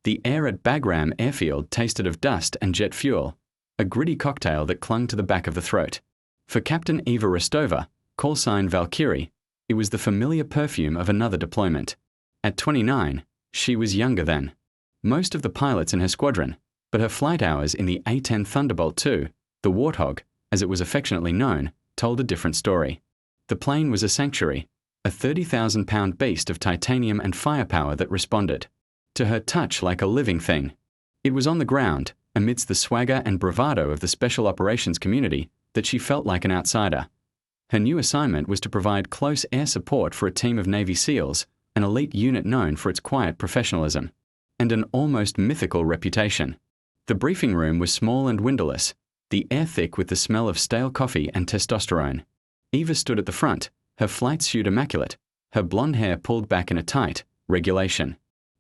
The air at Bagram airfield tasted of dust and jet fuel, a gritty cocktail that clung to the back of the throat. For Captain Eva Rostova, call sign Valkyrie, it was the familiar perfume of another deployment. At 29, she was younger than most of the pilots in her squadron, but her flight hours in the A-10 Thunderbolt II, the Warthog, as it was affectionately known, told a different story. The plane was a sanctuary, a 30,000-pound beast of titanium and firepower that responded to her touch like a living thing. It was on the ground, amidst the swagger and bravado of the special operations community, that she felt like an outsider. Her new assignment was to provide close air support for a team of Navy SEALs, an elite unit known for its quiet professionalism and an almost mythical reputation. The briefing room was small and windowless, the air thick with the smell of stale coffee and testosterone. Eva stood at the front, her flight suit immaculate, her blonde hair pulled back in a tight, regulation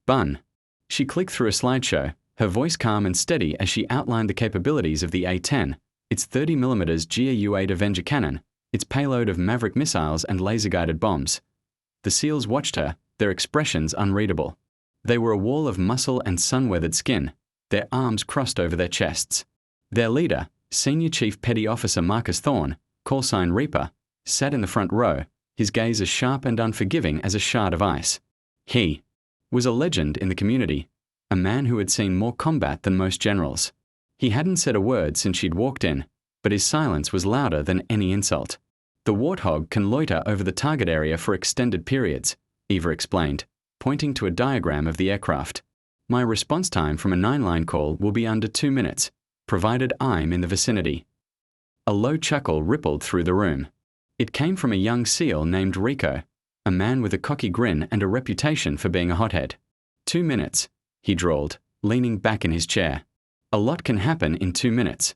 bun. She clicked through a slideshow, her voice calm and steady as she outlined the capabilities of the A-10, its 30mm GAU-8 Avenger cannon, its payload of Maverick missiles and laser-guided bombs. The SEALs watched her, their expressions unreadable. They were a wall of muscle and sun-weathered skin, their arms crossed over their chests. Their leader, Senior Chief Petty Officer Marcus Thorne, call sign Reaper, sat in the front row, his gaze as sharp and unforgiving as a shard of ice. He was a legend in the community, a man who had seen more combat than most generals. He hadn't said a word since she'd walked in, but his silence was louder than any insult. The Warthog can loiter over the target area for extended periods, Eva explained, pointing to a diagram of the aircraft. My response time from a 9-line call will be under 2 minutes, provided I'm in the vicinity. A low chuckle rippled through the room. It came from a young SEAL named Rico, a man with a cocky grin and a reputation for being a hothead. 2 minutes, he drawled, leaning back in his chair. A lot can happen in 2 minutes.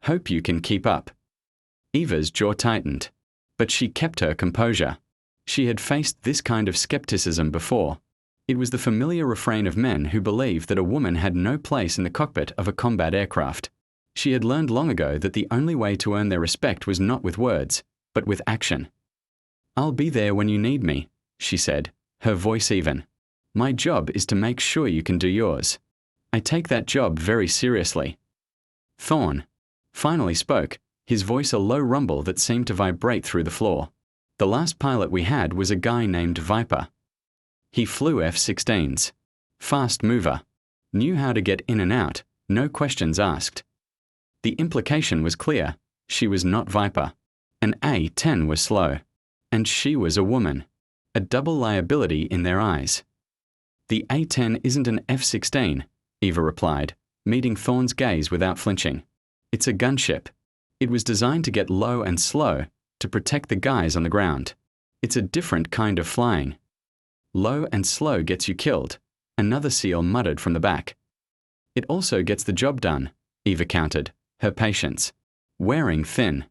Hope you can keep up. Eva's jaw tightened, but she kept her composure. She had faced this kind of skepticism before. It was the familiar refrain of men who believed that a woman had no place in the cockpit of a combat aircraft. She had learned long ago that the only way to earn their respect was not with words, but with action. I'll be there when you need me, she said, her voice even. My job is to make sure you can do yours. I take that job very seriously. Thorne finally spoke, his voice a low rumble that seemed to vibrate through the floor. The last pilot we had was a guy named Viper. He flew F-16s. Fast mover. Knew how to get in and out, no questions asked. The implication was clear. She was not Viper. An A-10 was slow. And she was a woman. A double liability in their eyes. The A-10 isn't an F-16, Eva replied, meeting Thorne's gaze without flinching. It's a gunship. It was designed to get low and slow, to protect the guys on the ground. It's a different kind of flying. Low and slow gets you killed, another SEAL muttered from the back. It also gets the job done, Eva countered, her patience wearing thin.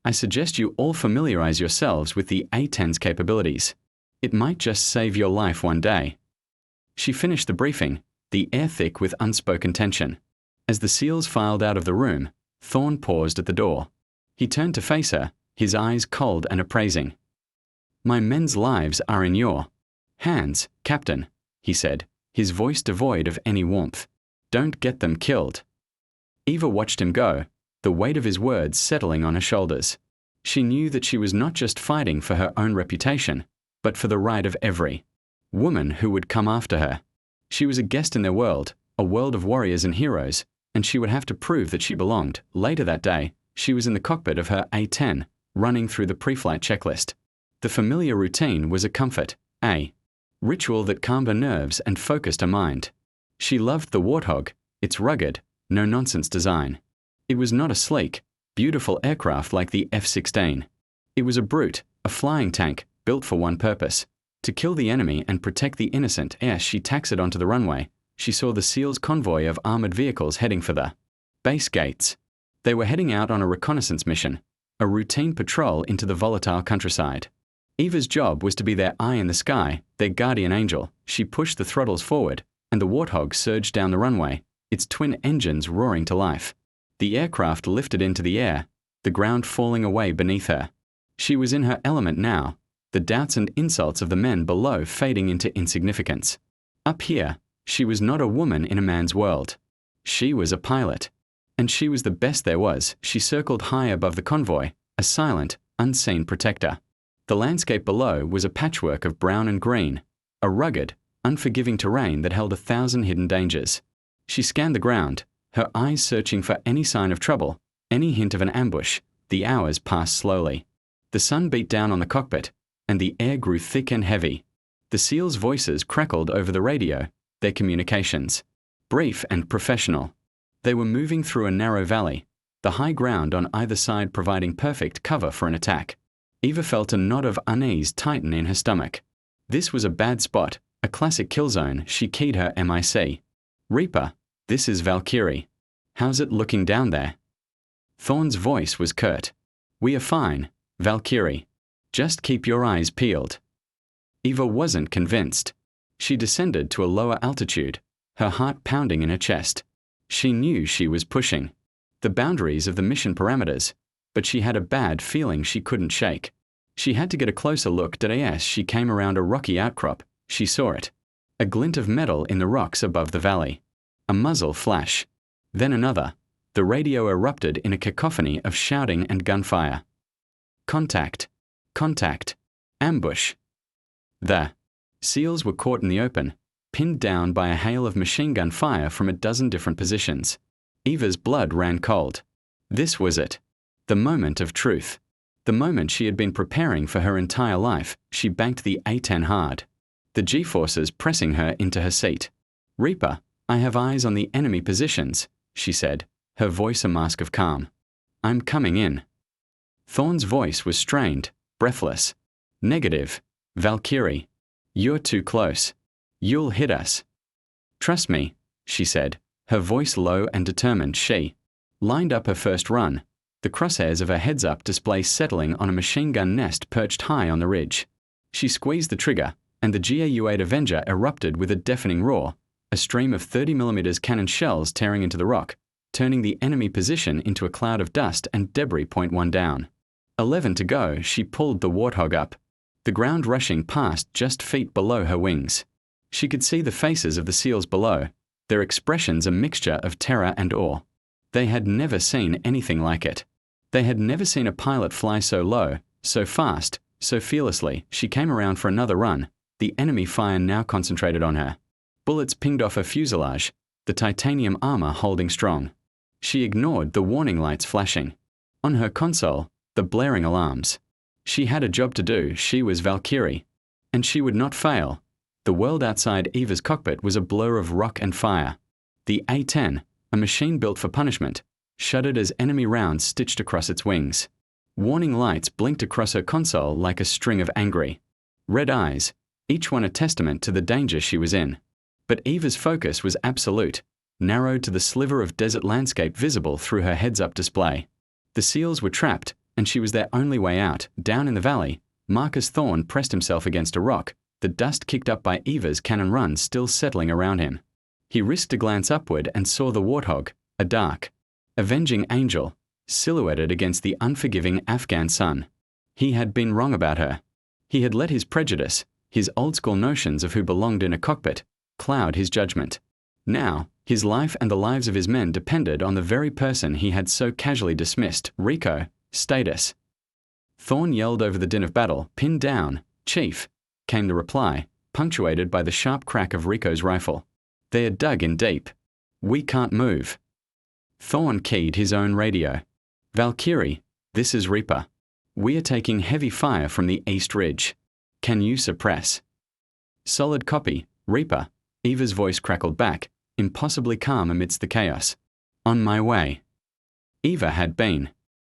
I suggest you all familiarize yourselves with the A-10's capabilities. It might just save your life one day. She finished the briefing, the air thick with unspoken tension. As the SEALs filed out of the room, Thorne paused at the door. He turned to face her, his eyes cold and appraising. My men's lives are in your hands, Captain, he said, his voice devoid of any warmth. Don't get them killed. Eva watched him go, the weight of his words settling on her shoulders. She knew that she was not just fighting for her own reputation, but for the right of every woman who would come after her. She was a guest in their world, a world of warriors and heroes, and she would have to prove that she belonged. Later that day, she was in the cockpit of her A-10, running through the pre-flight checklist. The familiar routine was a comfort, a ritual that calmed her nerves and focused her mind. She loved the Warthog, its rugged, no-nonsense design. It was not a sleek, beautiful aircraft like the F-16. It was a brute, a flying tank, built for one purpose: to kill the enemy and protect the innocent. As she taxied onto the runway, she saw the SEALs' convoy of armored vehicles heading for the base gates. They were heading out on a reconnaissance mission, a routine patrol into the volatile countryside. Eva's job was to be their eye in the sky, their guardian angel. She pushed the throttles forward, and the Warthog surged down the runway, its twin engines roaring to life. The aircraft lifted into the air, the ground falling away beneath her. She was in her element now, the doubts and insults of the men below fading into insignificance. Up here, She was not a woman in a man's world. She was a pilot. And she was the best there was. She circled high above the convoy, a silent, unseen protector. The landscape below was a patchwork of brown and green, a rugged, unforgiving terrain that held 1,000 hidden dangers. She scanned the ground, her eyes searching for any sign of trouble, any hint of an ambush. The hours passed slowly. The sun beat down on the cockpit, and the air grew thick and heavy. The SEALs' voices crackled over the radio, their communications, brief and professional. They were moving through a narrow valley, the high ground on either side providing perfect cover for an attack. Eva felt a knot of unease tighten in her stomach. This was a bad spot, a classic kill zone. She keyed her MIC. Reaper, this is Valkyrie. How's it looking down there? Thorne's voice was curt. We are fine, Valkyrie. Just keep your eyes peeled. Eva wasn't convinced. She descended to a lower altitude, her heart pounding in her chest. She knew she was pushing the boundaries of the mission parameters, but she had a bad feeling she couldn't shake. She had to get a closer look. As she came around a rocky outcrop, she saw it. A glint of metal in the rocks above the valley. A muzzle flash. Then another. The radio erupted in a cacophony of shouting and gunfire. Contact. Contact. Ambush. The SEALs were caught in the open, pinned down by a hail of machine gun fire from a dozen different positions. Eva's blood ran cold. This was it. The moment of truth. The moment she had been preparing for her entire life. She banked the A-10 hard. The G-forces pressing her into her seat. Reaper, I have eyes on the enemy positions, she said, her voice a mask of calm. I'm coming in. Thorne's voice was strained, breathless. Negative. Valkyrie. You're too close. You'll hit us. Trust me, she said, her voice low and determined. She lined up her first run, the crosshairs of her heads-up display settling on a machine gun nest perched high on the ridge. She squeezed the trigger, and the GAU-8 Avenger erupted with a deafening roar, a stream of 30mm cannon shells tearing into the rock, turning the enemy position into a cloud of dust and debris. 1 down. 11 to go. She pulled the Warthog up, the ground rushing past just feet below her wings. She could see the faces of the SEALs below, their expressions a mixture of terror and awe. They had never seen anything like it. They had never seen a pilot fly so low, so fast, so fearlessly. She came around for another run, the enemy fire now concentrated on her. Bullets pinged off her fuselage, the titanium armor holding strong. She ignored the warning lights flashing. On her console, the blaring alarms. She had a job to do. She was Valkyrie. And she would not fail. The world outside Eva's cockpit was a blur of rock and fire. The A-10, a machine built for punishment, shuddered as enemy rounds stitched across its wings. Warning lights blinked across her console like a string of angry red eyes, each one a testament to the danger she was in. But Eva's focus was absolute, narrowed to the sliver of desert landscape visible through her heads-up display. The SEALs were trapped, and she was their only way out. Down in the valley, Marcus Thorne pressed himself against a rock, the dust kicked up by Eva's cannon run still settling around him. He risked a glance upward and saw the Warthog, a dark, avenging angel, silhouetted against the unforgiving Afghan sun. He had been wrong about her. He had let his prejudice, his old-school notions of who belonged in a cockpit, cloud his judgment. Now, his life and the lives of his men depended on the very person he had so casually dismissed. Rico, status. Thorne yelled over the din of battle. Pinned down, Chief, came the reply, punctuated by the sharp crack of Rico's rifle. They are dug in deep. We can't move. Thorne keyed his own radio. Valkyrie, this is Reaper. We are taking heavy fire from the East Ridge. Can you suppress? Solid copy, Reaper. Eva's voice crackled back, impossibly calm amidst the chaos. On my way. Eva had been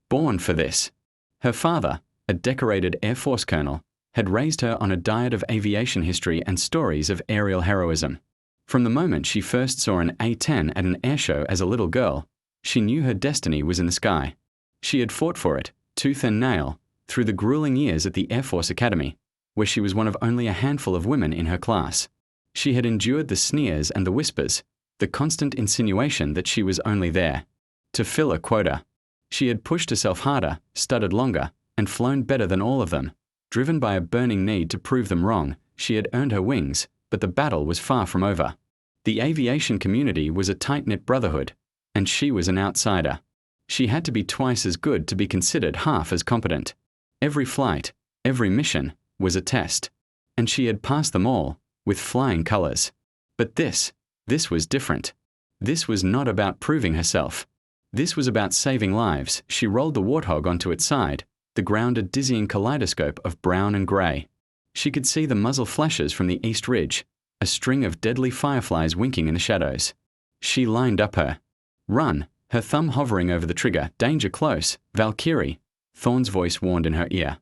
born for this. Her father, a decorated Air Force colonel, had raised her on a diet of aviation history and stories of aerial heroism. From the moment she first saw an A-10 at an airshow as a little girl, she knew her destiny was in the sky. She had fought for it, tooth and nail, through the grueling years at the Air Force Academy, where she was one of only a handful of women in her class. She had endured the sneers and the whispers, the constant insinuation that she was only there to fill a quota. She had pushed herself harder, studied longer, and flown better than all of them. Driven by a burning need to prove them wrong, she had earned her wings, but the battle was far from over. The aviation community was a tight-knit brotherhood, and she was an outsider. She had to be twice as good to be considered half as competent. Every flight, every mission, was a test, and she had passed them all, with flying colors. But this was different. This was not about proving herself. This was about saving lives. She rolled the Warthog onto its side, the ground a dizzying kaleidoscope of brown and grey. She could see the muzzle flashes from the east ridge, a string of deadly fireflies winking in the shadows. She lined up her run, her thumb hovering over the trigger. Danger close, Valkyrie, Thorne's voice warned in her ear.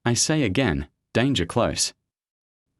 I say again, danger close.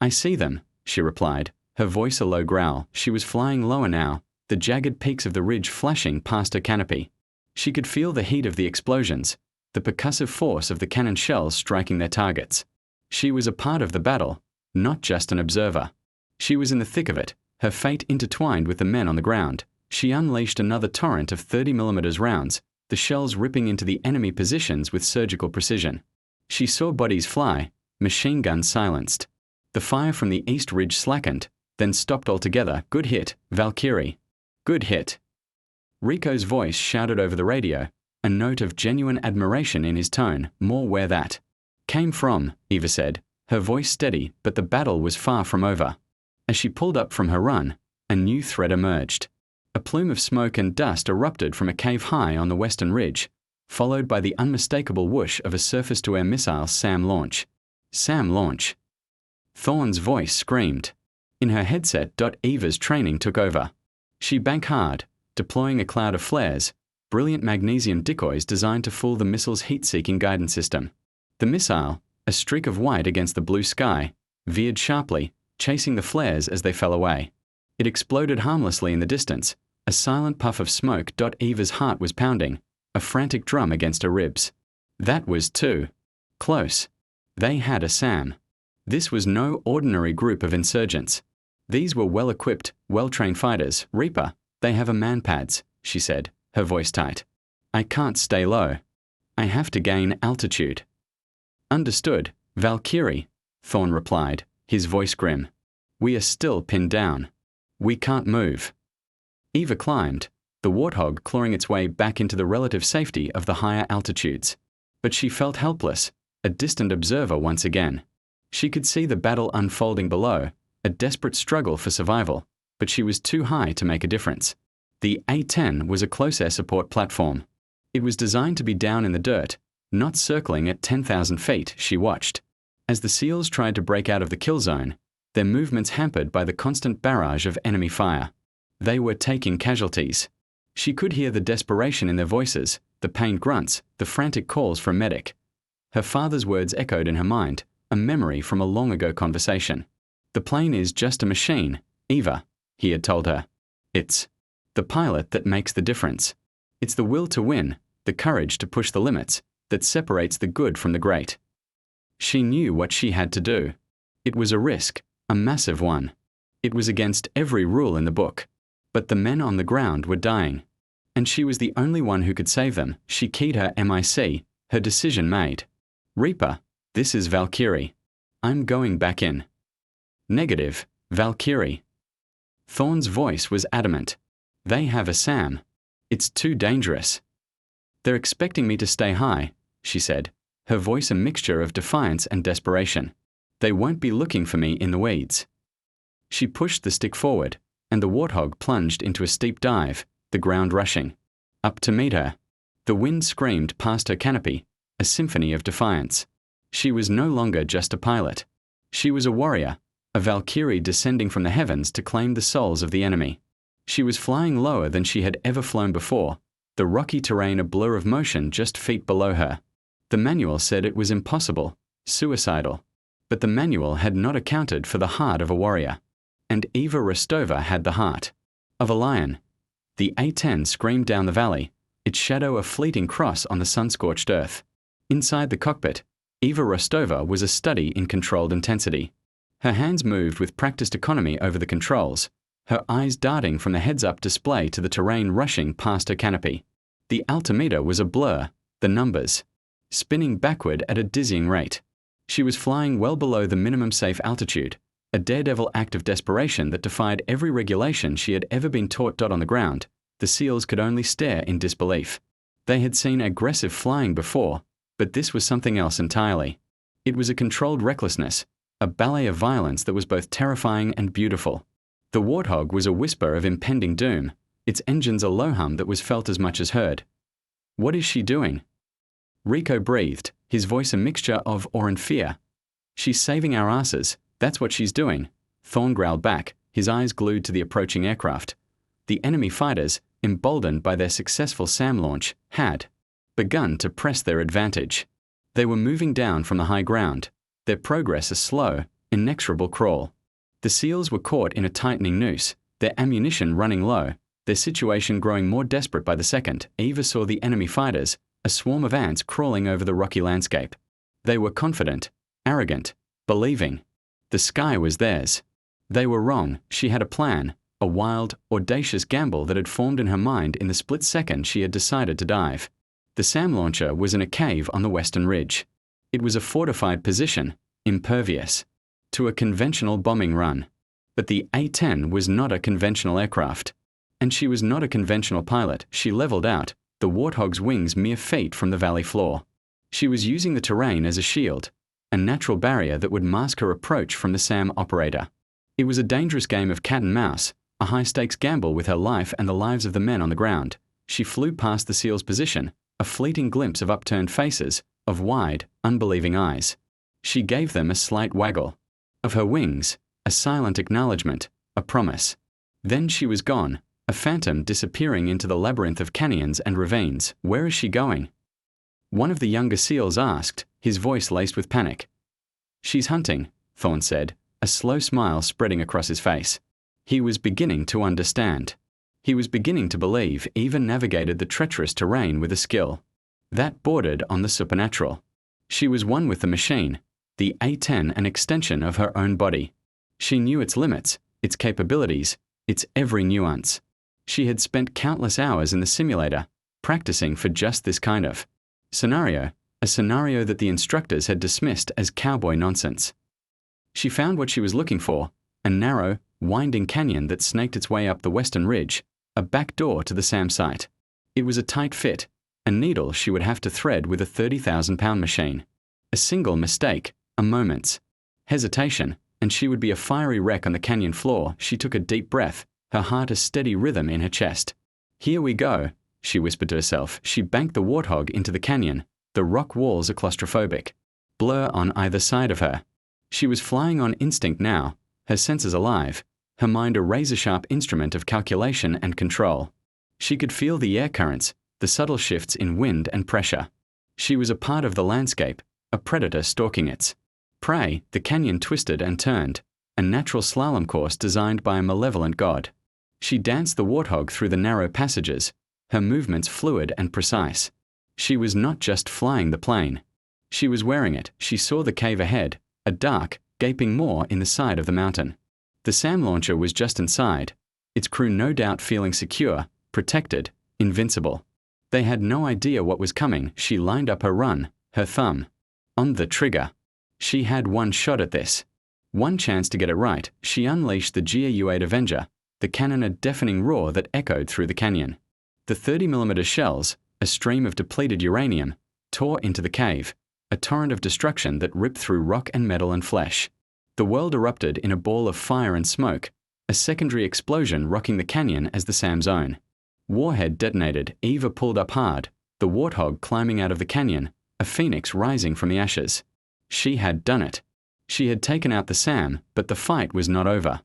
I see them, she replied, her voice a low growl. She was flying lower now, the jagged peaks of the ridge flashing past her canopy. She could feel the heat of the explosions, the percussive force of the cannon shells striking their targets. She was a part of the battle, not just an observer. She was in the thick of it, her fate intertwined with the men on the ground. She unleashed another torrent of 30mm rounds, the shells ripping into the enemy positions with surgical precision. She saw bodies fly, machine guns silenced. The fire from the east ridge slackened, then stopped altogether. Good hit, Valkyrie. Good hit. Rico's voice shouted over the radio, a note of genuine admiration in his tone. More where that came from, Eva said, her voice steady, but the battle was far from over. As she pulled up from her run, a new threat emerged. A plume of smoke and dust erupted from a cave high on the western ridge, followed by the unmistakable whoosh of a surface-to-air missile SAM launch. SAM launch. Thorne's voice screamed. In her headset, Eva's training took over. She banked hard, deploying a cloud of flares, brilliant magnesium decoys designed to fool the missile's heat-seeking guidance system. The missile, a streak of white against the blue sky, veered sharply, chasing the flares as they fell away. It exploded harmlessly in the distance, a silent puff of smoke. Eva's heart was pounding, a frantic drum against her ribs. That was too close. They had a SAM. This was no ordinary group of insurgents. These were well-equipped, well-trained fighters. Reaper, they have a man-pads, she said, her voice tight. I can't stay low. I have to gain altitude. Understood, Valkyrie, Thorne replied, his voice grim. We are still pinned down. We can't move. Eva climbed, the Warthog clawing its way back into the relative safety of the higher altitudes. But she felt helpless, a distant observer once again. She could see the battle unfolding below, a desperate struggle for survival, but she was too high to make a difference. The A-10 was a close air support platform. It was designed to be down in the dirt, not circling at 10,000 feet. She watched. As the SEALs tried to break out of the kill zone, their movements hampered by the constant barrage of enemy fire. They were taking casualties. She could hear the desperation in their voices, the pained grunts, the frantic calls for a medic. Her father's words echoed in her mind, a memory from a long-ago conversation. The plane is just a machine, Eva, he had told her. It's the pilot that makes the difference. It's the will to win, the courage to push the limits, that separates the good from the great. She knew what she had to do. It was a risk, a massive one. It was against every rule in the book. But the men on the ground were dying, and she was the only one who could save them. She keyed her MIC, her decision made. Reaper, this is Valkyrie. I'm going back in. Negative, Valkyrie. Thorne's voice was adamant. They have a SAM. It's too dangerous. They're expecting me to stay high, she said, her voice a mixture of defiance and desperation. They won't be looking for me in the weeds. She pushed the stick forward, and the Warthog plunged into a steep dive, the ground rushing. Up to meet her. The wind screamed past her canopy, a symphony of defiance. She was no longer just a pilot. She was a warrior, a Valkyrie descending from the heavens to claim the souls of the enemy. She was flying lower than she had ever flown before, the rocky terrain a blur of motion just feet below her. The manual said it was impossible, suicidal. But the manual had not accounted for the heart of a warrior. And Eva Rostova had the heart of a lion. The A-10 screamed down the valley, its shadow a fleeting cross on the sun-scorched earth. Inside the cockpit, Eva Rostova was a study in controlled intensity. Her hands moved with practiced economy over the controls, her eyes darting from the heads-up display to the terrain rushing past her canopy. The altimeter was a blur, the numbers spinning backward at a dizzying rate. She was flying well below the minimum safe altitude, A daredevil act of desperation that defied every regulation she had ever been taught. On the ground, the SEALs could only stare in disbelief. They had seen aggressive flying before, but this was something else entirely. It was a controlled recklessness, a ballet of violence that was both terrifying and beautiful. The Warthog was a whisper of impending doom, its engines a low hum that was felt as much as heard. "What is she doing?" Rico breathed, his voice a mixture of awe and fear. "She's saving our asses, that's what she's doing," Thorne growled back, his eyes glued to the approaching aircraft. The enemy fighters, emboldened by their successful SAM launch, had begun to press their advantage. They were moving down from the high ground, their progress a slow, inexorable crawl. The SEALs were caught in a tightening noose, their ammunition running low, their situation growing more desperate by the second. Eva saw the enemy fighters, a swarm of ants crawling over the rocky landscape. They were confident, arrogant, believing. The sky was theirs. They were wrong. She had a plan, a wild, audacious gamble that had formed in her mind in the split second she had decided to dive. The SAM launcher was in a cave on the western ridge. It was a fortified position, impervious to a conventional bombing run. But the A-10 was not a conventional aircraft. And she was not a conventional pilot. She leveled out, the Warthog's wings mere feet from the valley floor. She was using the terrain as a shield, a natural barrier that would mask her approach from the SAM operator. It was a dangerous game of cat and mouse, a high-stakes gamble with her life and the lives of the men on the ground. She flew past the SEAL's position, a fleeting glimpse of upturned faces, of wide, unbelieving eyes. She gave them a slight waggle. Of her wings, a silent acknowledgement, a promise. Then she was gone, a phantom disappearing into the labyrinth of canyons and ravines. "Where is she going?" One of the younger SEALs asked, his voice laced with panic. "She's hunting," Thorne said, a slow smile spreading across his face. He was beginning to understand. He was beginning to believe Eva navigated the treacherous terrain with a skill that bordered on the supernatural. She was one with the machine, the A-10 an extension of her own body. She knew its limits, its capabilities, its every nuance. She had spent countless hours in the simulator, practicing for just this kind of scenario, a scenario that the instructors had dismissed as cowboy nonsense. She found what she was looking for, a narrow, winding canyon that snaked its way up the western ridge, a back door to the SAM site. It was a tight fit, a needle she would have to thread with a 30,000-pound machine. A single mistake, a moment's hesitation, and she would be a fiery wreck on the canyon floor. She took a deep breath, her heart a steady rhythm in her chest. "Here we go," she whispered to herself. She banked the Warthog into the canyon, the rock walls a claustrophobic blur on either side of her. She was flying on instinct now, her senses alive, her mind a razor-sharp instrument of calculation and control. She could feel the air currents, the subtle shifts in wind and pressure. She was a part of the landscape, a predator stalking its prey. The canyon twisted and turned, a natural slalom course designed by a malevolent god. She danced the Warthog through the narrow passages, her movements fluid and precise. She was not just flying the plane. She was wearing it. She saw the cave ahead, a dark, gaping maw in the side of the mountain. The SAM launcher was just inside, its crew no doubt feeling secure, protected, invincible. They had no idea what was coming. She lined up her run, her thumb on the trigger. She had one shot at this, one chance to get it right. She unleashed the GAU-8 Avenger, the cannon a deafening roar that echoed through the canyon. The 30mm shells, a stream of depleted uranium, tore into the cave, a torrent of destruction that ripped through rock and metal and flesh. The world erupted in a ball of fire and smoke, a secondary explosion rocking the canyon as the SAM's own warhead detonated. Eva pulled up hard, the Warthog climbing out of the canyon, a phoenix rising from the ashes. She had done it. She had taken out the SAM, but the fight was not over.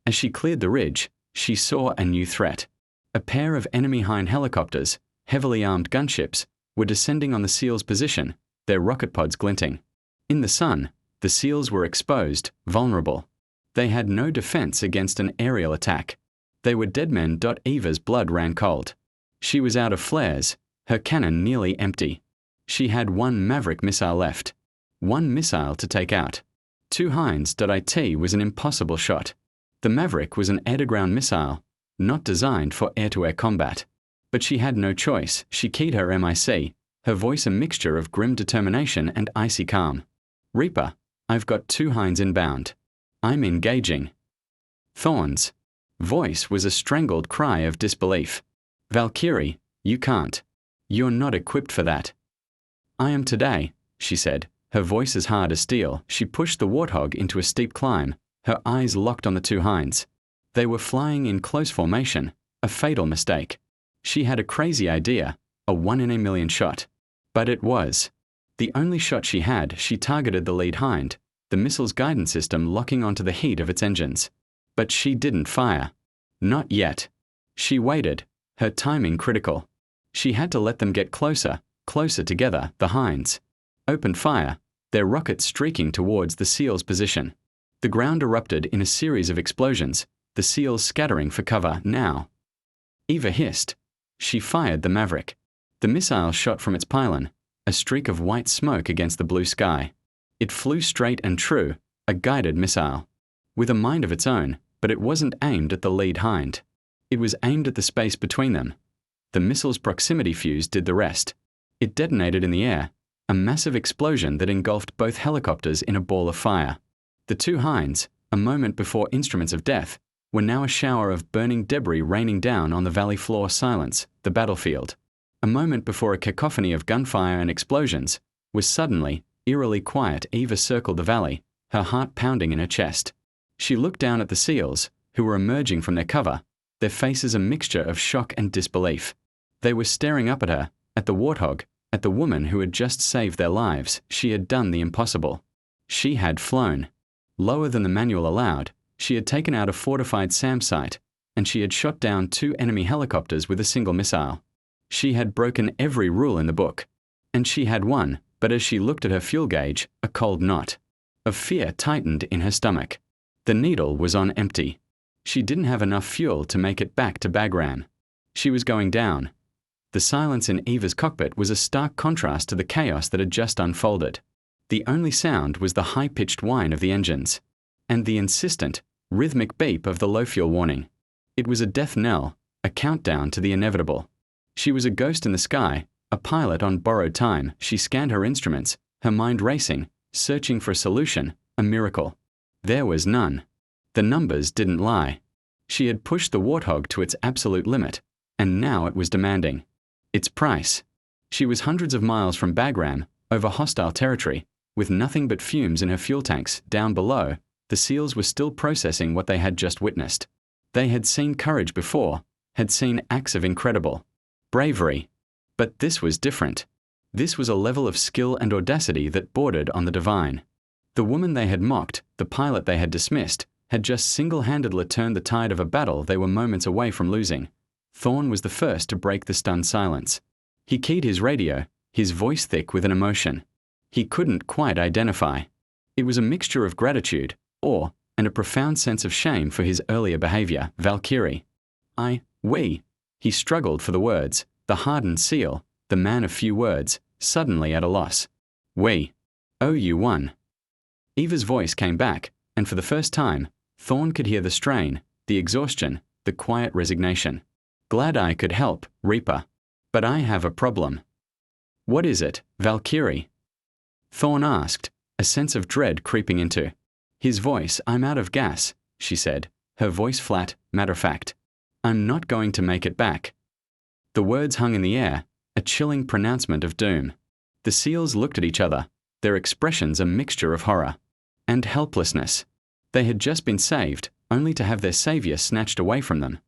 As she cleared the ridge, she saw a new threat. A pair of enemy Hind helicopters, heavily armed gunships, were descending on the SEALs' position, their rocket pods glinting. In the sun, the SEALs were exposed, vulnerable. They had no defense against an aerial attack. They were dead men. Eva's blood ran cold. She was out of flares, her cannon nearly empty. She had one Maverick missile left. One missile to take out. 2 Hinds. It was an impossible shot. The Maverick was an air-to-ground missile, not designed for air-to-air combat. But she had no choice. She keyed her MIC, her voice a mixture of grim determination and icy calm. "Reaper, I've got 2 Hinds inbound. I'm engaging. Thorne's voice was a strangled cry of disbelief. Valkyrie, you can't. You're not equipped for that. I am today, she said, her voice as hard as steel. She pushed the warthog into a steep climb, her eyes locked on the two hinds. They were flying in close formation, a fatal mistake. She had a crazy idea, a 1 in a million shot. But it was. The only shot she had, she targeted the lead hind, the missile's guidance system locking onto the heat of its engines. But she didn't fire. Not yet. She waited, her timing critical. She had to let them get closer, closer together, the hinds. Opened fire, their rockets streaking towards the SEAL's position. The ground erupted in a series of explosions, the SEALs scattering for cover now. Eva hissed. She fired the Maverick. The missile shot from its pylon, a streak of white smoke against the blue sky. It flew straight and true, a guided missile. With a mind of its own, but it wasn't aimed at the lead hind. It was aimed at the space between them. The missile's proximity fuse did the rest. It detonated in the air, a massive explosion that engulfed both helicopters in a ball of fire. The two hinds, a moment before instruments of death, were now a shower of burning debris raining down on the valley floor silence, the battlefield. A moment before a cacophony of gunfire and explosions, was suddenly, eerily quiet. Eva circled the valley, her heart pounding in her chest. She looked down at the SEALs, who were emerging from their cover, their faces a mixture of shock and disbelief. They were staring up at her, at the warthog, at the woman who had just saved their lives. She had done the impossible. She had flown. Lower than the manual allowed, she had taken out a fortified SAM site, and she had shot down 2 enemy helicopters with a single missile. She had broken every rule in the book. And she had won, but as she looked at her fuel gauge, a cold knot of fear tightened in her stomach. The needle was on empty. She didn't have enough fuel to make it back to Bagram. She was going down. The silence in Eva's cockpit was a stark contrast to the chaos that had just unfolded. The only sound was the high-pitched whine of the engines, and the insistent, rhythmic beep of the low fuel warning. It was a death knell, a countdown to the inevitable. She was a ghost in the sky, a pilot on borrowed time. She scanned her instruments, her mind racing, searching for a solution, a miracle. There was none. The numbers didn't lie. She had pushed the warthog to its absolute limit, and now it was demanding its price. She was hundreds of miles from Bagram, over hostile territory, with nothing but fumes in her fuel tanks. Down below, the SEALs were still processing what they had just witnessed. They had seen courage before, had seen acts of incredible bravery. But this was different. This was a level of skill and audacity that bordered on the divine. The woman they had mocked, the pilot they had dismissed, had just single-handedly turned the tide of a battle they were moments away from losing. Thorne was the first to break the stunned silence. He keyed his radio, his voice thick with an emotion he couldn't quite identify. It was a mixture of gratitude, awe, and a profound sense of shame for his earlier behavior. Valkyrie. We. He struggled for the words, the hardened SEAL, the man of few words, suddenly at a loss. We. Oh, you won. Eva's voice came back, and for the first time, Thorne could hear the strain, the exhaustion, the quiet resignation. Glad I could help, Reaper. But I have a problem. What is it, Valkyrie? Thorne asked, a sense of dread creeping into his voice. I'm out of gas, she said, her voice flat, matter-of-fact. I'm not going to make it back. The words hung in the air, a chilling pronouncement of doom. The SEALs looked at each other, their expressions a mixture of horror and helplessness. They had just been saved, only to have their savior snatched away from them.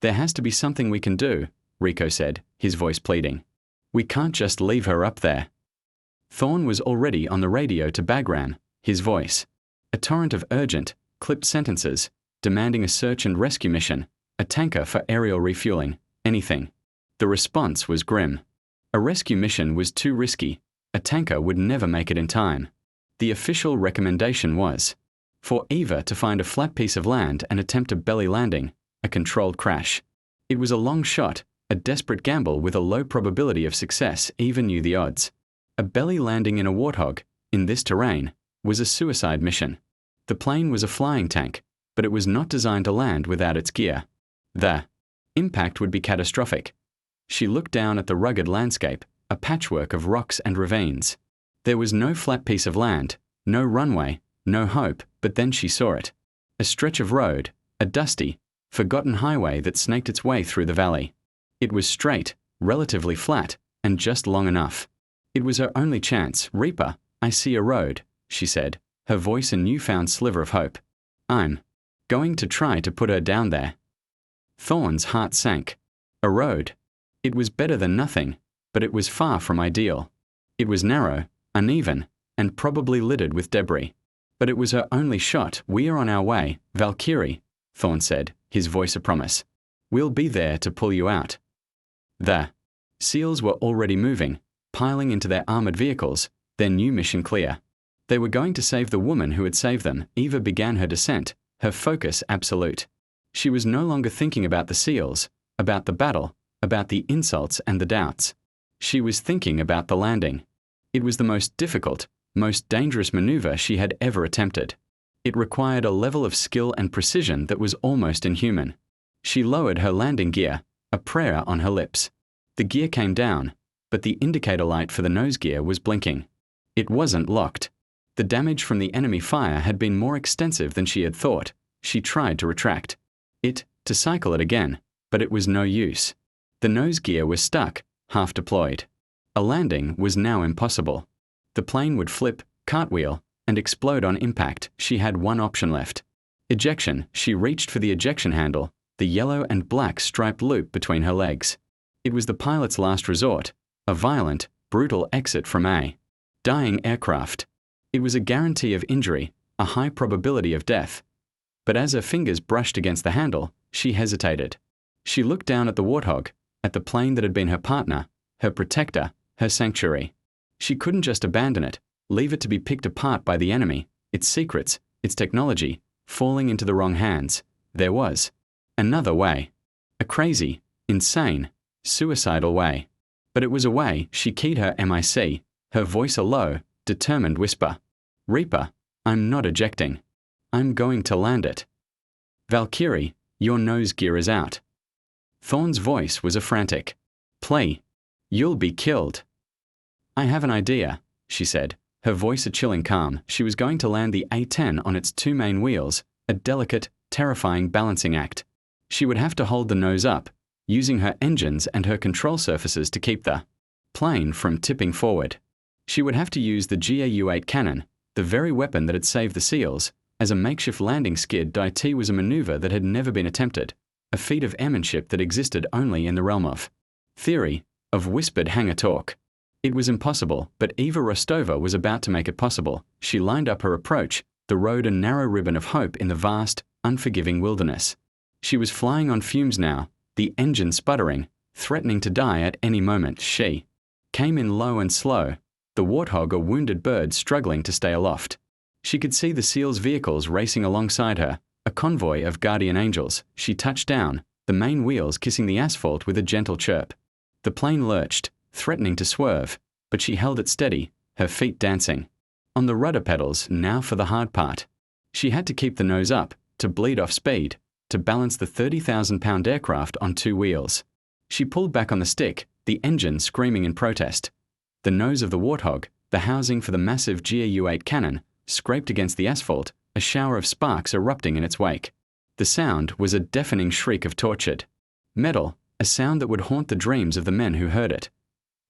There has to be something we can do, Rico said, his voice pleading. We can't just leave her up there. Thorne was already on the radio to Bagram, his voice. A torrent of urgent, clipped sentences, demanding a search and rescue mission, a tanker for aerial refueling, anything. The response was grim. A rescue mission was too risky. A tanker would never make it in time. The official recommendation was for Eva to find a flat piece of land and attempt a belly landing, a controlled crash. It was a long shot, a desperate gamble with a low probability of success. Eva knew the odds. A belly landing in a warthog, in this terrain, was a suicide mission. The plane was a flying tank, but it was not designed to land without its gear. The impact would be catastrophic. She looked down at the rugged landscape, a patchwork of rocks and ravines. There was no flat piece of land, no runway, No hope, but then she saw it. A stretch of road, a dusty, forgotten highway that snaked its way through the valley. It was straight, relatively flat, and just long enough. It was her only chance. "Reaper, I see a road," she said, her voice a newfound sliver of hope. "I'm going to try to put her down there." Thorne's heart sank. A road. It was better than nothing, but it was far from ideal. It was narrow, uneven, and probably littered with debris. But it was her only shot. "We are on our way, Valkyrie," Thorne said, his voice a promise. "We'll be there to pull you out." The SEALs were already moving, piling into their armored vehicles, their new mission clear. They were going to save the woman who had saved them. Eva began her descent, her focus absolute. She was no longer thinking about the SEALs, about the battle, about the insults and the doubts. She was thinking about the landing. It was the most difficult, most dangerous maneuver she had ever attempted. It required a level of skill and precision that was almost inhuman. She lowered her landing gear, a prayer on her lips. The gear came down, but the indicator light for the nose gear was blinking. It wasn't locked. The damage from the enemy fire had been more extensive than she had thought. She tried to retract to cycle it again, but it was no use. The nose gear was stuck, half deployed. A landing was now impossible. The plane would flip, cartwheel, and explode on impact. She had one option left. Ejection. She reached for the ejection handle, the yellow and black striped loop between her legs. It was the pilot's last resort, a violent, brutal exit from a dying aircraft. It was a guarantee of injury, a high probability of death. But as her fingers brushed against the handle, she hesitated. She looked down at the Warthog, at the plane that had been her partner, her protector, her sanctuary. She couldn't just abandon it, leave it to be picked apart by the enemy, its secrets, its technology, falling into the wrong hands. There was another way. A crazy, insane, suicidal way. But it was a way. She keyed her MIC, her voice a low, determined whisper. "Reaper, I'm not ejecting. I'm going to land it. Valkyrie, your nose gear is out." Thorne's voice was a frantic plea. "You'll be killed." "I have an idea," she said, her voice a chilling calm. She was going to land the A-10 on its two main wheels, a delicate, terrifying balancing act. She would have to hold the nose up, using her engines and her control surfaces to keep the plane from tipping forward. She would have to use the GAU-8 cannon, the very weapon that had saved the SEALs, as a makeshift landing skid. It was a maneuver that had never been attempted, a feat of airmanship that existed only in the realm of theory, of whispered hangar talk. It was impossible, but Eva Rostova was about to make it possible. She lined up her approach, the road a narrow ribbon of hope in the vast, unforgiving wilderness. She was flying on fumes now, the engine sputtering, threatening to die at any moment. She came in low and slow, the Warthog a wounded bird struggling to stay aloft. She could see the SEALs' vehicles racing alongside her, a convoy of guardian angels. She touched down, the main wheels kissing the asphalt with a gentle chirp. The plane lurched, threatening to swerve, but she held it steady, her feet dancing. On the rudder pedals, now for the hard part. She had to keep the nose up, to bleed off speed, to balance the 30,000-pound aircraft on two wheels. She pulled back on the stick, the engine screaming in protest. The nose of the Warthog, the housing for the massive GAU-8 cannon, scraped against the asphalt, a shower of sparks erupting in its wake. The sound was a deafening shriek of tortured metal, a sound that would haunt the dreams of the men who heard it.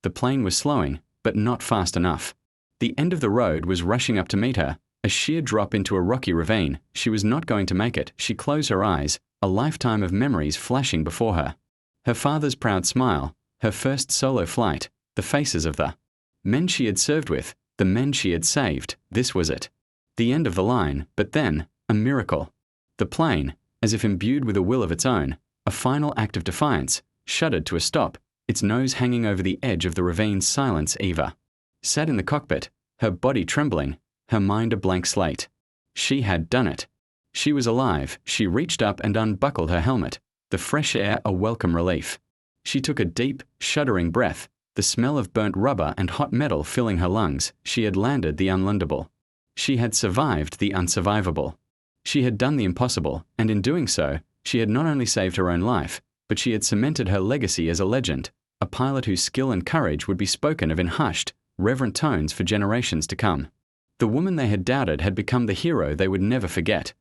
The plane was slowing, but not fast enough. The end of the road was rushing up to meet her, a sheer drop into a rocky ravine. She was not going to make it. She closed her eyes, a lifetime of memories flashing before her. Her father's proud smile, her first solo flight, the faces of the men she had served with, the men she had saved. This was it. The end of the line, but then, a miracle. The plane, as if imbued with a will of its own, a final act of defiance, shuddered to a stop, its nose hanging over the edge of the ravine's silence. Eva sat in the cockpit, her body trembling, her mind a blank slate. She had done it. She was alive. She reached up and unbuckled her helmet, the fresh air a welcome relief. She took a deep, shuddering breath, the smell of burnt rubber and hot metal filling her lungs. She had landed the unlandable. She had survived the unsurvivable. She had done the impossible, and in doing so, she had not only saved her own life, but she had cemented her legacy as a legend, a pilot whose skill and courage would be spoken of in hushed, reverent tones for generations to come. The woman they had doubted had become the hero they would never forget.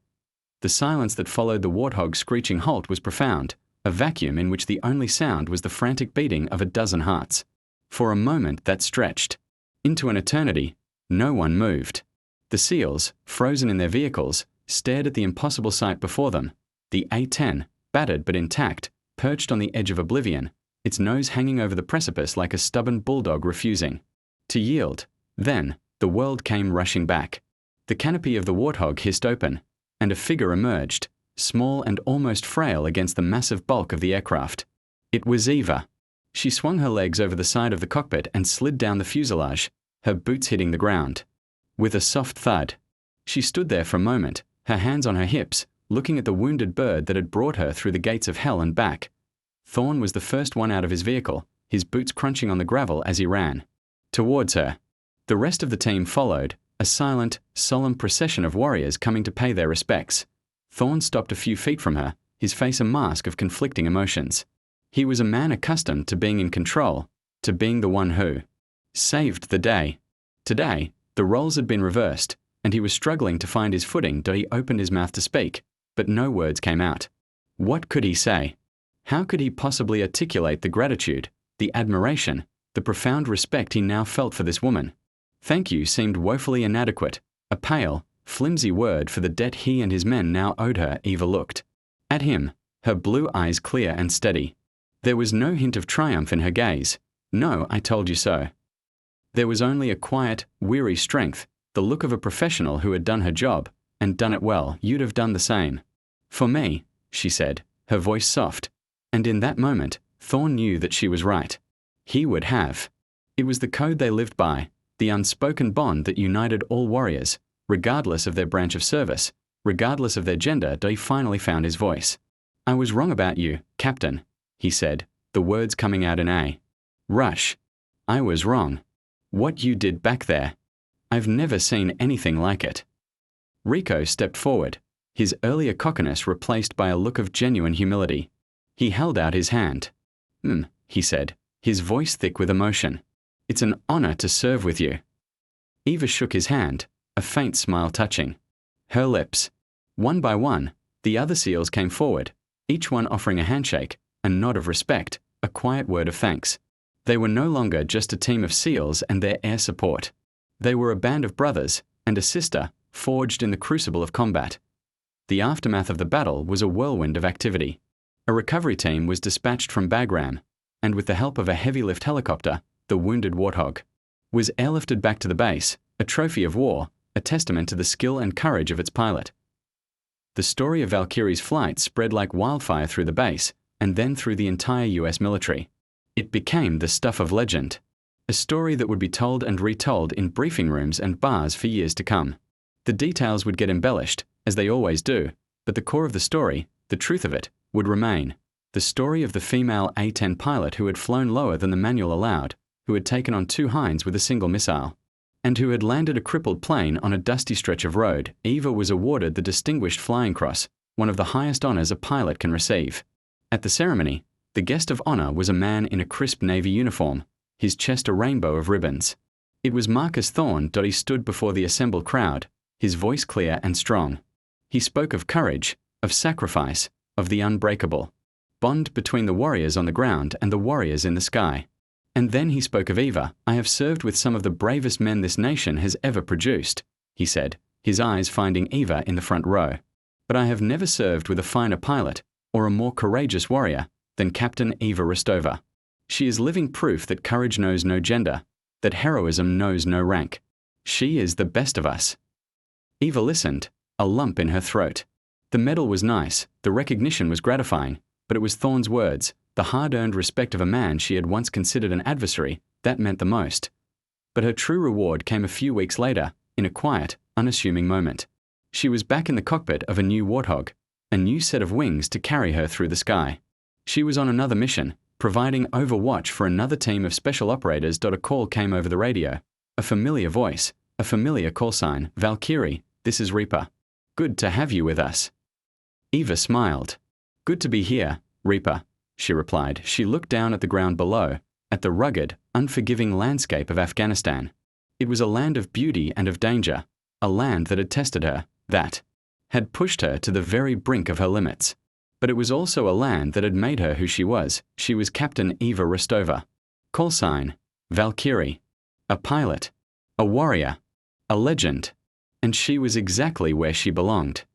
The silence that followed the warthog's screeching halt was profound, a vacuum in which the only sound was the frantic beating of a dozen hearts. For a moment that stretched. Into an eternity, no one moved. The SEALs, frozen in their vehicles, stared at the impossible sight before them. The A-10, battered but intact, perched on the edge of oblivion, its nose hanging over the precipice like a stubborn bulldog refusing to yield. Then, the world came rushing back. The canopy of the warthog hissed open, and a figure emerged, small and almost frail against the massive bulk of the aircraft. It was Eva. She swung her legs over the side of the cockpit and slid down the fuselage, her boots hitting the ground. With a soft thud, she stood there for a moment, her hands on her hips, looking at the wounded bird that had brought her through the gates of hell and back. Thorn was the first one out of his vehicle, his boots crunching on the gravel as he ran towards her. The rest of the team followed, a silent, solemn procession of warriors coming to pay their respects. Thorn stopped a few feet from her, his face a mask of conflicting emotions. He was a man accustomed to being in control, to being the one who saved the day. Today, the roles had been reversed, and he was struggling to find his footing till he opened his mouth to speak, but no words came out. What could he say? How could he possibly articulate the gratitude, the admiration, the profound respect he now felt for this woman? Thank you seemed woefully inadequate, a pale, flimsy word for the debt he and his men now owed her. Eva looked at him, her blue eyes clear and steady. There was no hint of triumph in her gaze. No, I told you so. There was only a quiet, weary strength, the look of a professional who had done her job, and done it well. You'd have done the same. For me, she said, her voice soft. And in that moment, Thorn knew that she was right. He would have. It was the code they lived by, the unspoken bond that united all warriors, regardless of their branch of service, regardless of their gender. He finally found his voice. I was wrong about you, Captain, he said, the words coming out in a rush. I was wrong. What you did back there. I've never seen anything like it. Rico stepped forward, his earlier cockiness replaced by a look of genuine humility. He held out his hand. He said, his voice thick with emotion. It's an honor to serve with you. Eva shook his hand, a faint smile touching her lips. One by one, the other SEALs came forward, each one offering a handshake, a nod of respect, a quiet word of thanks. They were no longer just a team of SEALs and their air support. They were a band of brothers and a sister forged in the crucible of combat. The aftermath of the battle was a whirlwind of activity. A recovery team was dispatched from Bagram, and with the help of a heavy-lift helicopter, the wounded warthog was airlifted back to the base, a trophy of war, a testament to the skill and courage of its pilot. The story of Valkyrie's flight spread like wildfire through the base, and then through the entire US military. It became the stuff of legend, a story that would be told and retold in briefing rooms and bars for years to come. The details would get embellished, as they always do, but the core of the story, the truth of it, would remain. The story of the female A-10 pilot who had flown lower than the manual allowed, who had taken on 2 hinds with a single missile, and who had landed a crippled plane on a dusty stretch of road. Eva was awarded the Distinguished Flying Cross, one of the highest honors a pilot can receive. At the ceremony, the guest of honor was a man in a crisp navy uniform, his chest a rainbow of ribbons. It was Marcus Thorn. He stood before the assembled crowd, his voice clear and strong. He spoke of courage, of sacrifice, of the unbreakable bond between the warriors on the ground and the warriors in the sky. And then he spoke of Eva. I have served with some of the bravest men this nation has ever produced, he said, his eyes finding Eva in the front row. But I have never served with a finer pilot, or a more courageous warrior, than Captain Eva Rostova. She is living proof that courage knows no gender, that heroism knows no rank. She is the best of us. Eva listened, a lump in her throat. The medal was nice, the recognition was gratifying, but it was Thorn's words, the hard-earned respect of a man she had once considered an adversary, that meant the most. But her true reward came a few weeks later, in a quiet, unassuming moment. She was back in the cockpit of a new warthog, a new set of wings to carry her through the sky. She was on another mission, providing overwatch for another team of special operators. A call came over the radio, a familiar voice, a familiar call sign. Valkyrie, this is Reaper. Good to have you with us. Eva smiled. Good to be here, Reaper, she replied. She looked down at the ground below, at the rugged, unforgiving landscape of Afghanistan. It was a land of beauty and of danger, a land that had tested her, that had pushed her to the very brink of her limits. But it was also a land that had made her who she was. She was Captain Eva Rostova. Call sign, Valkyrie. A pilot, a warrior, a legend. And she was exactly where she belonged.